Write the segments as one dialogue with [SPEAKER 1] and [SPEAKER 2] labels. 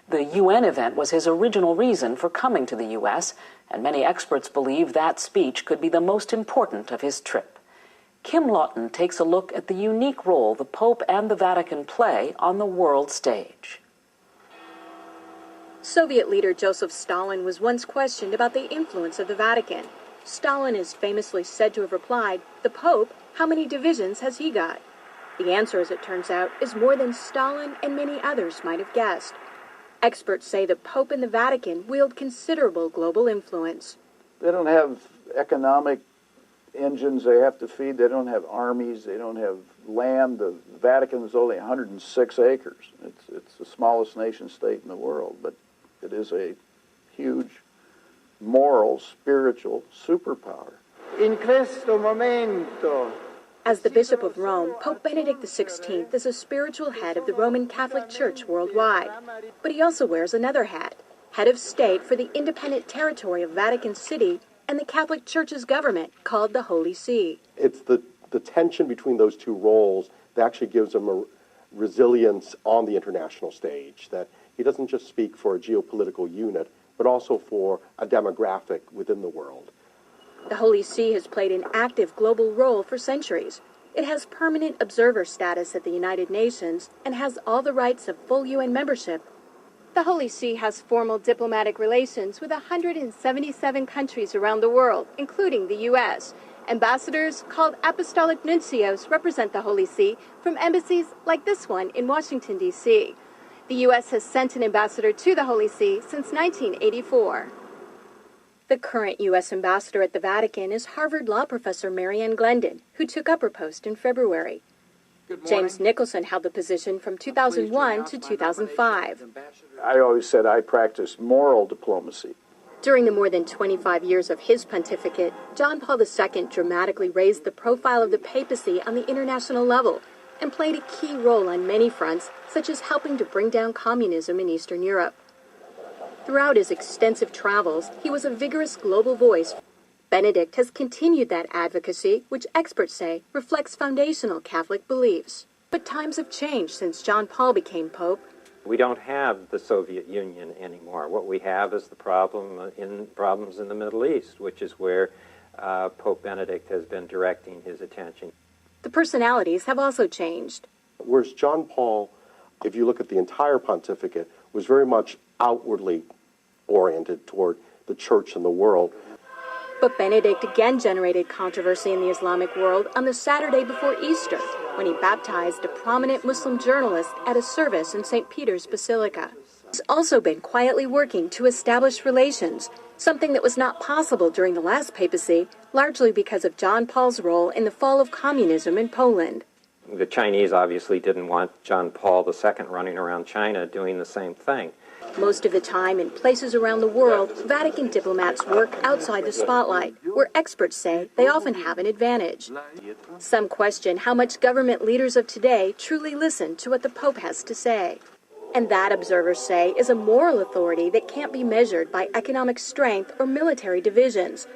[SPEAKER 1] The UN event was his original reason for coming to the U.S., and many experts believe that speech could be the most important of his trip. Kim Lawton takes a look at the unique role the Pope and the Vatican play on the world stage.
[SPEAKER 2] Soviet leader Joseph Stalin was once questioned about the influence of the Vatican. Stalin is famously said to have replied, "The Pope, how many divisions has he got?" The answer, as it turns out, is more than Stalin and many others might have guessed. Experts say the Pope and the Vatican wield considerable global influence.
[SPEAKER 3] They don't have economic engines they have to feed. They don't have armies. They don't have land. The Vatican is only 106 acres. It's the smallest nation state in the world, but it is a huge moral, spiritual superpower.
[SPEAKER 4] In questo momento.
[SPEAKER 2] As the Bishop of Rome, Pope Benedict XVI is a spiritual head of the Roman Catholic Church worldwide. But he also wears another hat, head of state for the independent territory of Vatican City and the Catholic Church's government, called the Holy See.
[SPEAKER 5] It's the tension between those two roles that actually gives him a resilience on the international stage, that he doesn't just speak for a geopolitical unit, but also for a demographic within the world.
[SPEAKER 2] The Holy See has played an active global role for centuries. It has permanent observer status at the United Nations and has all the rights of full UN membership. The Holy See has formal diplomatic relations with 177 countries around the world, including the U.S. Ambassadors, called apostolic nuncios, represent the Holy See from embassies like this one in Washington, D.C. The U.S. has sent an ambassador to the Holy See since 1984. The current U.S. ambassador at the Vatican is Harvard law professor Marianne Glendon, who took up her post in February. James Nicholson held the position from 2001 to 2005.
[SPEAKER 3] I always said I practiced moral diplomacy.
[SPEAKER 2] During the more than 25 years of his pontificate, John Paul II dramatically raised the profile of the papacy on the international level and played a key role on many fronts, such as helping to bring down communism in Eastern Europe. Throughout his extensive travels, he was a vigorous global voice. Benedict has continued that advocacy, which experts say reflects foundational Catholic beliefs. But times have changed since John Paul became Pope.
[SPEAKER 6] We don't have the Soviet Union anymore. What we have is the problems in the Middle East, which is where Pope Benedict has been directing his attention.
[SPEAKER 2] The personalities have also changed.
[SPEAKER 5] Whereas John Paul, if you look at the entire pontificate, was very much outwardly oriented toward the church and the world.
[SPEAKER 2] But Benedict again generated controversy in the Islamic world on the Saturday before Easter, when he baptized a prominent Muslim journalist at a service in St. Peter's Basilica. He's also been quietly working to establish relations, something that was not possible during the last papacy, largely because of John Paul's role in the fall of communism in Poland.
[SPEAKER 6] The Chinese obviously didn't want John Paul II running around China doing the same thing.
[SPEAKER 2] Most of the time, in places around the world, Vatican diplomats work outside the spotlight, where experts say they often have an advantage. Some question how much government leaders of today truly listen to what the Pope has to say. And that, observers say, is a moral authority that can't be measured by economic strength or military divisions.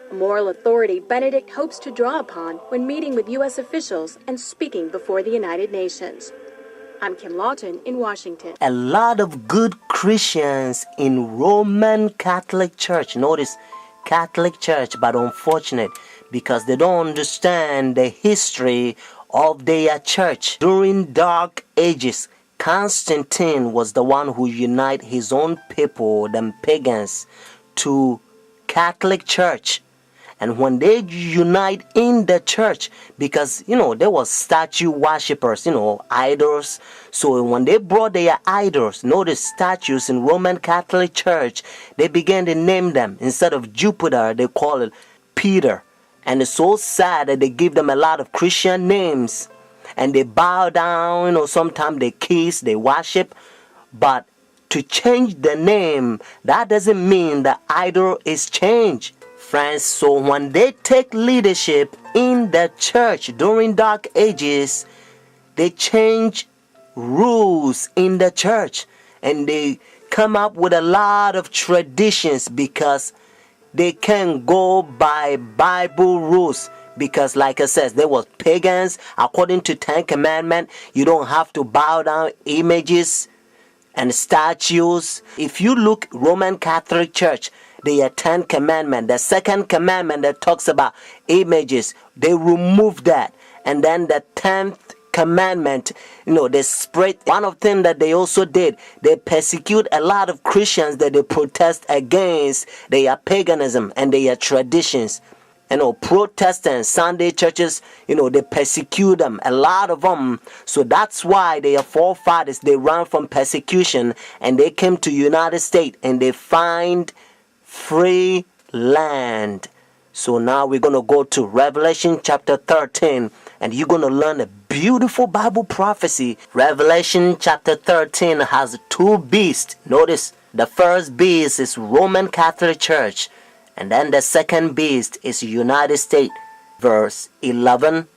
[SPEAKER 2] A moral authority Benedict hopes to draw upon when meeting with U.S. officials and speaking before the United Nations. I'm Kim Lawton in Washington.
[SPEAKER 7] A lot of good Christians in Roman Catholic Church, notice Catholic Church, but unfortunate because they don't understand the history of their church. During Dark Ages, Constantine was the one who united his own people, them pagans, to Catholic Church. And when they unite in the church, because, there was statue worshippers, idols. So when they brought their idols, notice statues in Roman Catholic Church, they began to name them. Instead of Jupiter, they call it Peter. And it's so sad that they give them a lot of Christian names. And they bow down, sometimes they kiss, they worship. But to change the name, that doesn't mean the idol is changed. Friends, so when they take leadership in the church during Dark Ages, they change rules in the church and they come up with a lot of traditions because they can't go by Bible rules. Because like I said, there was pagans. According to Ten Commandments, you don't have to bow down images. and statues. If you look Roman Catholic Church, the 10 commandment, the second commandment that talks about images, they remove that. And then the 10th commandment, they spread. One of them that they also did, they persecute a lot of Christians that they protest against their paganism and their traditions. Protestants, Sunday churches, they persecute them, a lot of them. So that's why their forefathers, they ran from persecution and they came to United States and they find free land. So now we're going to go to Revelation chapter 13 and you're going to learn a beautiful Bible prophecy. Revelation chapter 13 has two beasts. Notice the first beast is Roman Catholic Church. And then the second beast is United States. Verse 11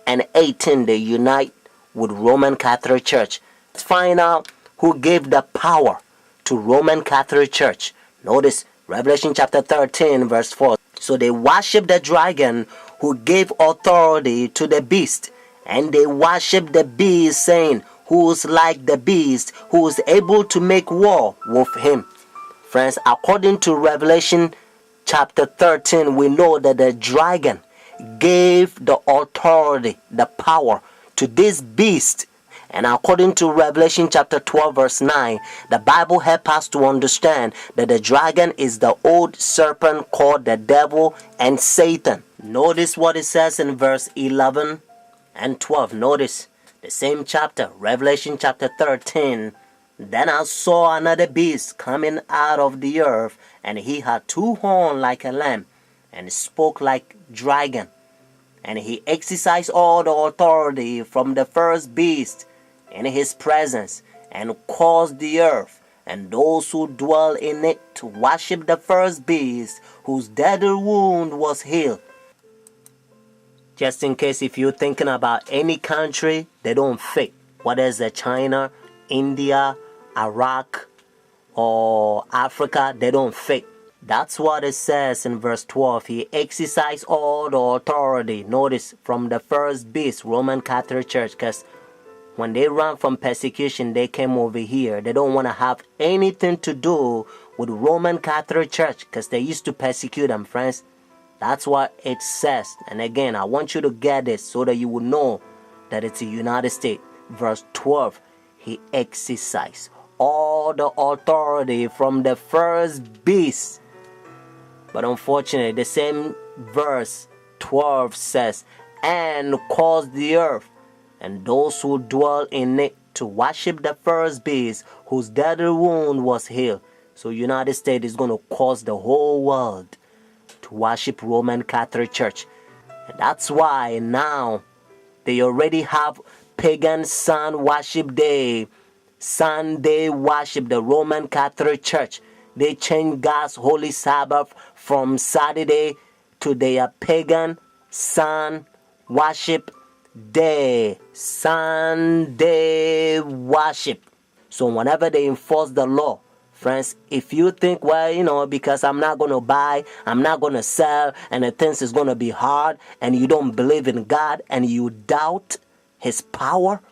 [SPEAKER 7] and 18, they unite with Roman Catholic Church. Let's find out who gave the power to Roman Catholic Church. Notice Revelation chapter 13 verse 4. So they worship the dragon who gave authority to the beast. And they worship the beast, saying, who's like the beast, who is able to make war with him. Friends, according to Revelation chapter 13, we know that the dragon gave the authority, the power to this beast. And according to Revelation chapter 12 verse 9, the Bible helps us to understand that the dragon is the old serpent called the devil and Satan. Notice what it says in verse 11 and 12. Notice the same chapter, Revelation chapter 13. Then I saw another beast coming out of the earth, and he had two horns like a lamb, and spoke like dragon. And he exercised all the authority from the first beast in his presence, and caused the earth and those who dwell in it to worship the first beast, whose deadly wound was healed. Just in case if you're thinking about any country, they don't fit. Whether it's China, India, Iraq, or Africa, they don't fit. That's what it says in verse 12. He exercised all the authority, notice, from the first beast, Roman Catholic Church, because when they ran from persecution, they came over here. They don't want to have anything to do with Roman Catholic Church because they used to persecute them, friends. That's what it says. And again, I want you to get this so that you will know that it's the United States. Verse 12, he exercised all the authority from the first beast. But unfortunately, the same verse 12 says, and caused the earth and those who dwell in it to worship the first beast, whose deadly wound was healed. So United States is going to cause the whole world to worship Roman Catholic Church. And that's why now they already have pagan sun worship day, Sunday worship, the Roman Catholic Church. They changed God's holy Sabbath from Saturday to their pagan sun worship day, Sunday worship. So whenever they enforce the law, friends, if you think, well, because I'm not going to buy, I'm not going to sell, and the things is going to be hard, and you don't believe in God, and you doubt his power,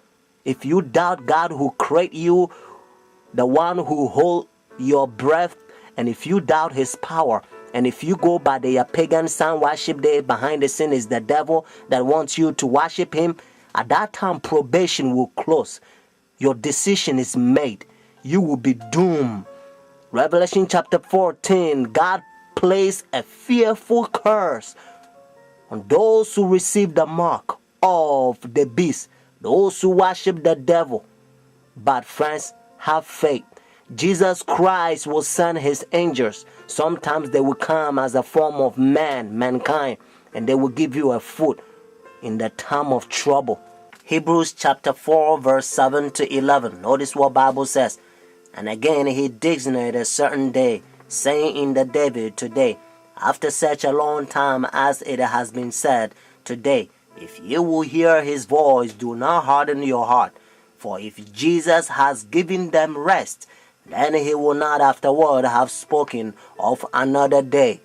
[SPEAKER 7] if you doubt God who created you, the one who hold your breath, and if you doubt his power, and if you go by the pagan sun worship day, behind the scene is the devil that wants you to worship him, at that time probation will close. Your decision is made. You will be doomed. Revelation chapter 14, God placed a fearful curse on those who receive the mark of the beast, those who worship the devil. But friends, have faith. Jesus Christ will send his angels. Sometimes they will come as a form of mankind, and they will give you a food in the time of trouble. Hebrews chapter 4 verse 7 to 11. Notice what Bible says. And again he designated a certain day, saying in the David today, after such a long time as it has been said, today, if you will hear his voice, do not harden your heart. For if Jesus has given them rest, then he will not afterward have spoken of another day.